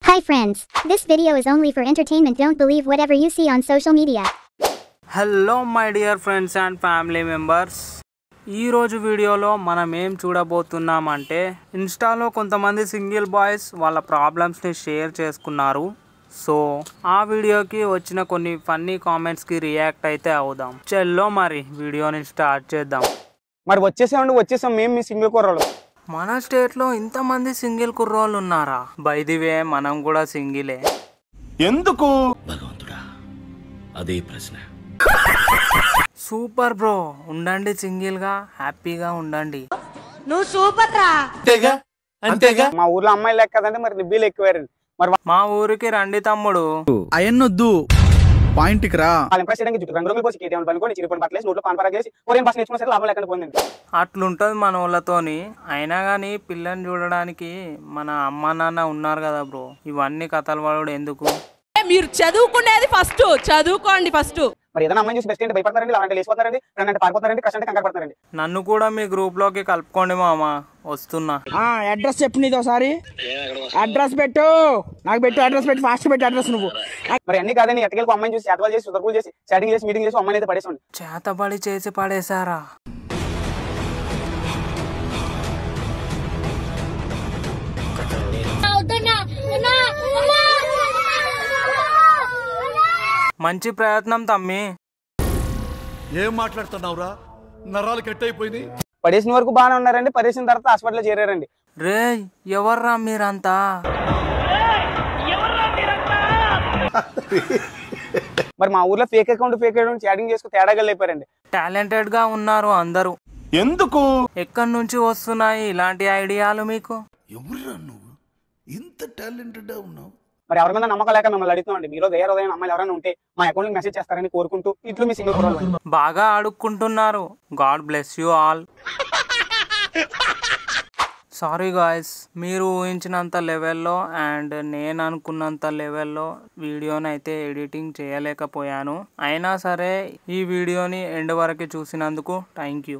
Hi friends, this video is only for entertainment. Don't believe whatever you see on social media. Hello my dear friends and family members. ఈ రోజు వీడియోలో మనం ఏం చూడబోతున్నామంటే ఇన్స్టాలో కొంతమంది single boys వాళ్ళ problems ని షేర్ చేసుకున్నారు. సో ఆ వీడియోకి వచ్చిన కొన్ని ఫన్నీ కామెంట్స్ కి రియాక్ట్ అయితే అవుదాం. చల్లో మరి వీడియోని స్టార్ట్ చేద్దాం. మరి వచ్చేసాం మేము మీ సింగిల్ కుర్రోళ్ళు. మన స్టేట్లో ఇంతమంది సింగిల్ కుర్రోళ్ళు ఉన్నారా? బై ది వే మనం కూడా సింగిలే. ఎందుకు భగవంతుడా అదే ప్రశ్న. సూపర్ బ్రో, ఉండండి సింగిల్ గా, హ్యాపీగా ఉండండి. నువ్వు సూపర్ రా. అంతేగా మా ఊర్లో అమ్మాయిలు లెక్క కదండి, మరి నిబ్బీలు ఎక్కువారండి. మరి మా ఊరికి రండి తమ్ముడు. అయన్నొద్దు, పాయింట్ కి రా. వాళ్ళు ఇంప్రెస్ చేయడానికి చుట్టూ రంగులు పోసి కేటీఎం పనుకొని చిరిపోయిన బట్టలేసి నోట్లో పాన్ పరాగేసి కొరియన్ భాష నేర్చుకున్న సరే లాభం లేకుండా పోయింది. అట్లుంటది మన వాళ్ళతోని. అయినా కానీ పిల్లని చూడడానికి మన అమ్మ నాన్న ఉన్నారు కదా బ్రో. ఇవన్నీ కథలు పడడు ఎందుకు? మీరు చదువుకునేది ఫస్ట్, చదువుకోండి ఫస్ట్. మరి ఏదైనా అమ్మాయి చూసి బెస్ట్ అంటే భయపడతారండి, అలాంటి లేచిపోతారండి, ఫ్రెండ్ అంటే పారిపోతారండి, కష్టం అంటే కంగారు పడతారండి. నన్ను కూడా మీ గ్రూప్ లోకి కలుపుకోండి మామ, వస్తున్నా. అడ్రస్ చెప్పు, నీది ఒకసారి అడ్రస్ పెట్టు, నాకు పెట్టు అడ్రస్ పెట్టు, ఫాస్ట్ పెట్టు అడ్రస్ నువ్వు. మరి అన్ని కాదండి, ఎట్టకెళ్ళి అమ్మాయిని చూసి చేతవాళ్ళు చేసి సుదర్పులు చేసి చాటింగ్ చేసి మీటింగ్ చేసి అమ్మాయిని అయితే పడేసండి. చేతబడి చేసి పడేశారా? మంచి ప్రయత్నం తమ్మి. ఏం మాట్లాడుతున్నావురా? నరాలు కట్ అయిపోయింది. పడేసిన వరకు బాగానే ఉన్నారండి, పడేసిన తర్వాత హాస్పిటల్ చేరారండి. రే ఎవర్రా మీరంతా? మరి మా ఊర్లో ఫేక్ అకౌంట్ చాటింగ్ చేసుకుని తేడాగా లేపారండి. టాలెంటెడ్ గా ఉన్నారు అందరూ. ఎందుకు? ఎక్కడి నుంచి వస్తున్నాయి ఇలాంటి ఐడియాలు మీకు? ఎవరురా నువ్వు ఇంత టాలెంటెడ్ ఉన్నావు? మరి ఎవరి మీద నమ్మకం లేక మిమ్మల్ని అడుగుతామండి. మీరు ధైర్యమైన అమ్మాయిలు ఎవరైనా ఉంటే మా అకౌంట్ మెసేజ్ చేస్తారని కోరుకుంటూ ఇట్లు మీ సింగిల్ కుర్రోళ్ళు. బాగా అడుక్కుంటున్నారు. God bless you all. Sorry guys, మీరు ఊహించినంత లెవెల్లో అండ్ నేను అనుకున్నంత లెవెల్లో వీడియోని అయితే ఎడిటింగ్ చేయలేకపోయాను. అయినా సరే ఈ వీడియోని ఎండ్ వరకు చూసినందుకు థ్యాంక్ యూ.